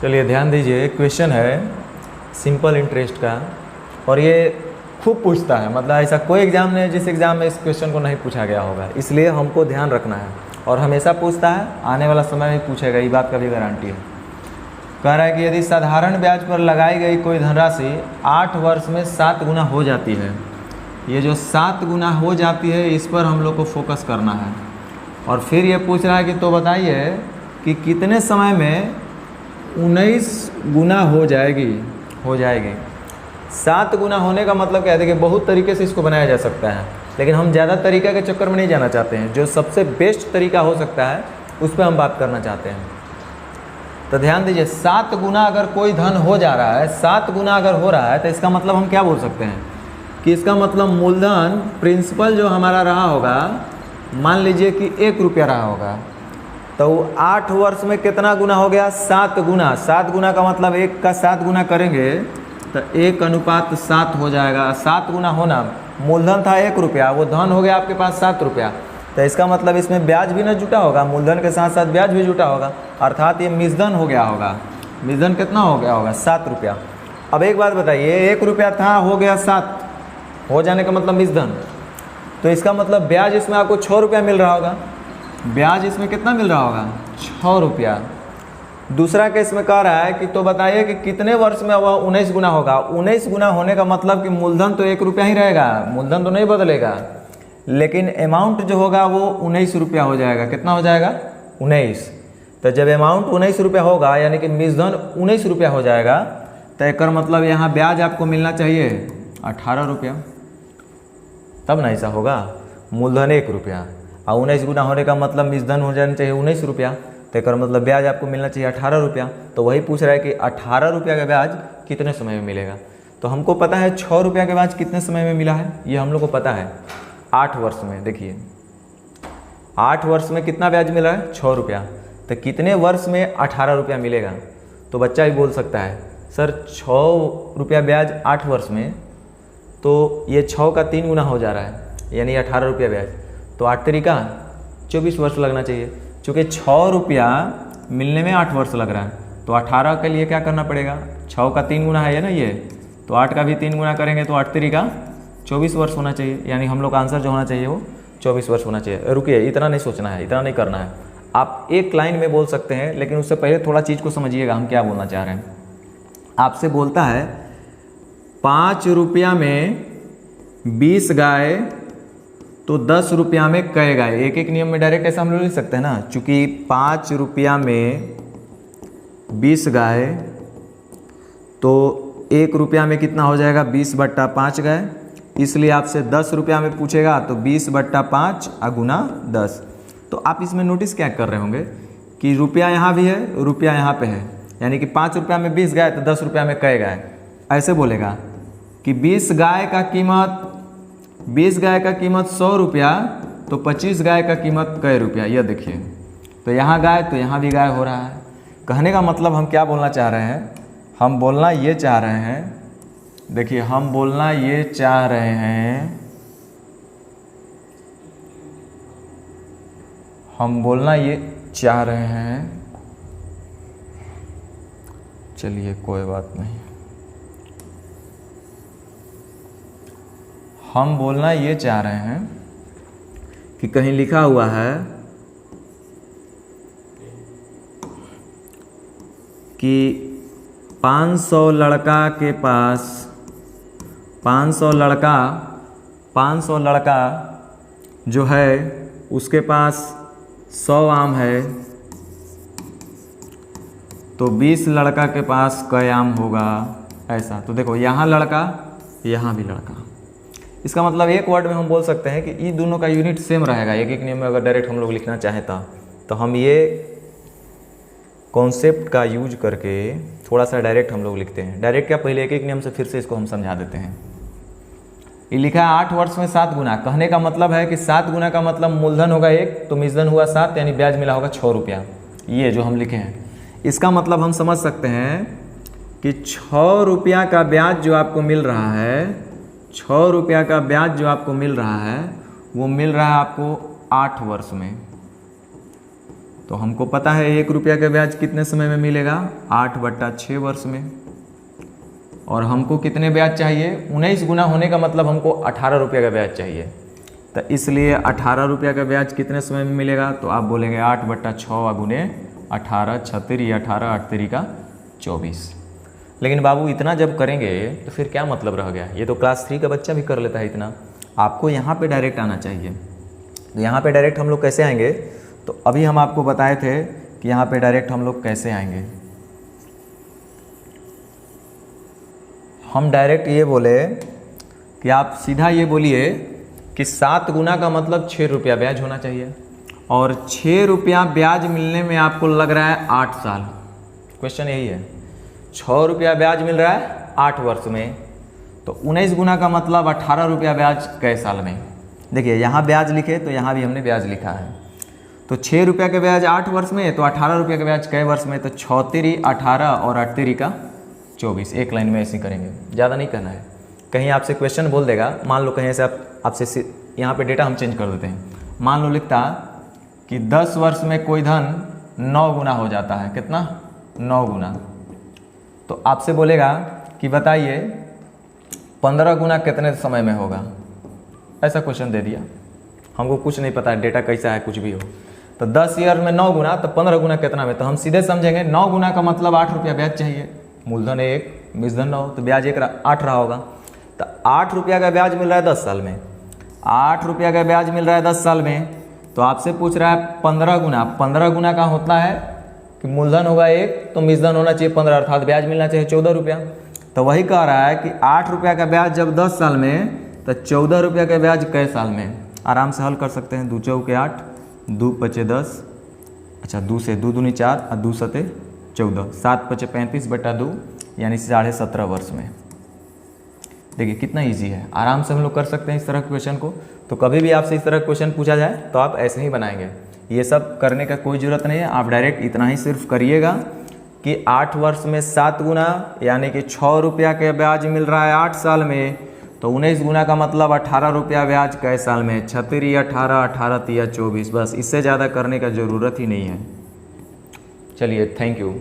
चलिए ध्यान दीजिए, क्वेश्चन है सिंपल इंटरेस्ट का और ये खूब पूछता है। मतलब ऐसा कोई एग्ज़ाम नहीं है जिस एग्ज़ाम में इस क्वेश्चन को नहीं पूछा गया होगा, इसलिए हमको ध्यान रखना है। और हमेशा पूछता है, आने वाला समय में पूछेगा, ये बात का भी गारंटी है। कह रहा है कि यदि साधारण ब्याज पर लगाई गई कोई धनराशि 8 वर्ष में 7 गुना हो जाती है, ये जो 7 गुना हो जाती है इस पर हम लोग को फोकस करना है। और फिर ये पूछ रहा है कि तो बताइए कि कितने समय में 19 गुना हो जाएगी। 7 गुना होने का मतलब क्या है? देखिए, बहुत तरीके से इसको बनाया जा सकता है, लेकिन हम ज़्यादा तरीका के चक्कर में नहीं जाना चाहते हैं। जो सबसे बेस्ट तरीका हो सकता है उस पर हम बात करना चाहते हैं। तो ध्यान दीजिए, 7 गुना अगर कोई धन हो जा रहा है, 7 गुना अगर हो रहा है, तो इसका मतलब हम क्या बोल सकते हैं कि इसका मतलब मूलधन प्रिंसिपल जो हमारा रहा होगा, मान लीजिए कि 1 रुपया रहा होगा, तो 8 वर्ष में कितना गुना हो गया? 7 गुना। 7 गुना का मतलब 1 का 7 गुना करेंगे तो 1:7 हो जाएगा। 7 गुना होना, मूलधन था 1 रुपया, वो धन हो गया आपके पास 7 रुपया। तो इसका मतलब इसमें ब्याज भी ना जुटा होगा, मूलधन के साथ साथ ब्याज भी जुटा होगा, अर्थात ये मिश्रधन हो गया होगा। मिश्रधन कितना हो गया होगा? 7 रुपया। अब एक बात बताइए, 1 रुपया था, हो गया 7, हो जाने का मतलब मिश्रधन, तो इसका मतलब ब्याज इसमें आपको 6 रुपया मिल रहा होगा। ब्याज इसमें कितना मिल रहा होगा? 6 रुपया। दूसरा केस में कह रहा है कि तो बताइए कि कितने वर्ष में वह 19 गुना होगा। 19 गुना होने का मतलब कि मूलधन तो 1 रुपया ही रहेगा, मूलधन तो नहीं बदलेगा, लेकिन अमाउंट जो होगा वो 19 रुपया हो जाएगा। कितना हो जाएगा? 19। तो जब अमाउंट 19 रुपया होगा, यानी कि मिश्रधन 19 रुपया हो जाएगा, तो एक मतलब यहाँ ब्याज आपको मिलना चाहिए 18 रुपया, तब ना ऐसा होगा। मूलधन 1 रुपया और 19 गुना होने का मतलब मिश्रधन हो जाना चाहिए 19 रुपया, तो एक मतलब ब्याज आपको मिलना चाहिए 18 रुपया। तो वही पूछ रहा है कि 18 रुपया का ब्याज कितने समय में मिलेगा। तो हमको पता है 6 रुपया का ब्याज कितने समय में मिला है, ये हम लोग को पता है 8 वर्ष में। देखिए 8 वर्ष में कितना ब्याज मिला है? 6 रुपया। तो कितने वर्ष में 18 रुपया मिलेगा? तो बच्चा भी बोल सकता है सर 6 रुपया ब्याज 8 वर्ष में, तो ये 6 का 3 गुना हो जा रहा है, यानी 18 रुपया ब्याज, तो 8 तरीका 24 वर्ष लगना चाहिए। चूँकि 6 रुपया मिलने में 8 वर्ष लग रहा है, तो 18 के लिए क्या करना पड़ेगा? 6 का 3 गुना है ना ये, तो 8 का भी 3 गुना करेंगे तो 8 तरीका 24 वर्ष होना चाहिए। यानी हम लोग का आंसर जो होना चाहिए वो 24 वर्ष होना चाहिए। रुकिए, इतना नहीं सोचना है, इतना नहीं करना है। आप एक लाइन में बोल सकते हैं, लेकिन उससे पहले थोड़ा चीज़ को समझिएगा हम क्या बोलना चाह रहे हैं। आपसे बोलता है 5 रुपया में 20 गाय, तो 10 रुपया में कै गाय। एक एक नियम में डायरेक्ट ऐसा हम लोग लिख सकते हैं ना। चूँकि 5 रुपया में 20 गाय, तो 1 रुपया में कितना हो जाएगा? 20/5 गाय। इसलिए आपसे 10 रुपया में पूछेगा तो 20/5 गुना 10। तो आप इसमें नोटिस क्या कर रहे होंगे कि रुपया यहाँ भी है, रुपया यहाँ पे है, यानी कि 5 रुपया में 20 गाय तो 10 रुपया में कै गाय। ऐसे बोलेगा कि 20 गाय का कीमत 100 रुपया, तो 25 गाय का कीमत कै रुपया। यह देखिए, तो यहाँ गाय तो यहाँ भी गाय हो रहा है। कहने का मतलब हम क्या बोलना चाह रहे हैं? हम बोलना ये चाह रहे हैं, देखिए हम बोलना ये चाह रहे हैं, चलिए कोई बात नहीं, हम बोलना ये चाह रहे हैं कि कहीं लिखा हुआ है कि 500 लड़का के पास 500 लड़का जो है उसके पास 100 आम है, तो 20 लड़का के पास कै आम होगा, ऐसा। तो देखो यहाँ लड़का, यहाँ भी लड़का। इसका मतलब एक वर्ड में हम बोल सकते हैं कि ये दोनों का यूनिट सेम रहेगा। एक एक नियम में अगर डायरेक्ट हम लोग लिखना चाहें तो हम ये कॉन्सेप्ट का यूज करके थोड़ा सा डायरेक्ट हम लोग लिखते हैं। डायरेक्ट क्या, पहले एक एक नियम से फिर से इसको हम समझा देते हैं। ये लिखा है 8 वर्ष में 7 गुना। कहने का मतलब है कि 7 गुना का मतलब मूलधन होगा 1, तो मिश्रधन हुआ 7, यानी ब्याज मिला होगा 6 रुपया। ये जो हम लिखे हैं, इसका मतलब हम समझ सकते हैं कि 6 रुपया का ब्याज जो आपको मिल रहा है, 6 रुपया का ब्याज जो आपको मिल रहा है, वो मिल रहा है आपको 8 वर्ष में। तो तो हमको पता है 1 रुपया का ब्याज कितने समय में मिलेगा, 8/6 वर्ष में। और हमको कितने ब्याज चाहिए, 19 गुना होने का मतलब हमको 18 रुपये का ब्याज चाहिए। तो इसलिए 18 रुपये का ब्याज कितने समय में मिलेगा, तो आप बोलेंगे 8/6 गुने 18, 36 18 8 3 का 24। लेकिन बाबू इतना जब करेंगे तो फिर क्या मतलब रह गया, ये तो क्लास 3 का बच्चा भी कर लेता है इतना। आपको यहाँ पे डायरेक्ट आना चाहिए। तो यहाँ पे डायरेक्ट हम लोग कैसे आएंगे, तो अभी हम आपको बताए थे कि यहाँ पे डायरेक्ट हम लोग कैसे आएंगे। हम डायरेक्ट ये बोले कि आप सीधा ये बोलिए कि 7 गुना का मतलब 6 रुपया ब्याज होना चाहिए, और 6 रुपया ब्याज मिलने में आपको लग रहा है 8 साल। क्वेश्चन यही है, 6 रुपया ब्याज मिल रहा है 8 वर्ष में, तो 19 गुना का मतलब 18 रुपया ब्याज कै साल में। देखिए यहाँ ब्याज लिखे तो यहाँ भी हमने ब्याज लिखा है। तो 6 रुपया का ब्याज 8 वर्ष में, तो 18 रुपये का ब्याज कै वर्ष में, तो 36 18 और 8 3 का 24। एक लाइन में ऐसे करेंगे, ज़्यादा नहीं करना है। कहीं आपसे क्वेश्चन बोल देगा, मान लो कहीं ऐसे आपसे यहाँ पे डेटा हम चेंज कर देते हैं। मान लो लिखता कि 10 वर्ष में कोई धन 9 गुना हो जाता है, कितना, 9 गुना। तो आपसे बोलेगा कि बताइए 15 गुना कितने समय में होगा। ऐसा क्वेश्चन दे दिया, हमको कुछ नहीं पता है डेटा कैसा है, कुछ भी हो। तो 10 ईयर में 9 गुना, तो 15 गुना कितना में, तो हम सीधे समझेंगे 9 गुना का मतलब 8 रुपया ब्याज चाहिए। मूलधन 1, मिश्रधन 9, तो ब्याज 8 रहा होगा। तो 8 रुपया का ब्याज मिल रहा है 10 साल में, 8 रुपया का ब्याज मिल रहा है 10 साल में। तो आपसे पूछ रहा है 15 गुना। 15 गुना का होता है कि मूलधन होगा 1, तो मिश्रधन होना चाहिए 15, अर्थात ब्याज मिलना चाहिए 14 रुपया। तो वही कह रहा है कि 8 रुपया का ब्याज जब 10 साल में, तो 14 रुपया का ब्याज कै साल में। आराम से हल कर सकते हैं। 2 चौके 8, 2 पचे 10, अच्छा 2 से 2 दूनी 4 और 2 सते 14, 7 पचे 35/2 यानी 17.5 वर्ष में। देखिए कितना इजी है, आराम से हम लोग कर सकते हैं इस तरह के क्वेश्चन को। तो कभी भी आपसे इस तरह का क्वेश्चन पूछा जाए तो आप ऐसे ही बनाएंगे। ये सब करने का कोई ज़रूरत नहीं है, आप डायरेक्ट इतना ही सिर्फ करिएगा कि 8 वर्ष में 7 गुना यानी कि 6 रुपया का ब्याज मिल रहा है 8 साल में, तो 19 गुना का मतलब 18 रुपया ब्याज कै साल में, 36 18 18 3 24। बस इससे ज़्यादा करने का ज़रूरत ही नहीं है। चलिए, थैंक यू।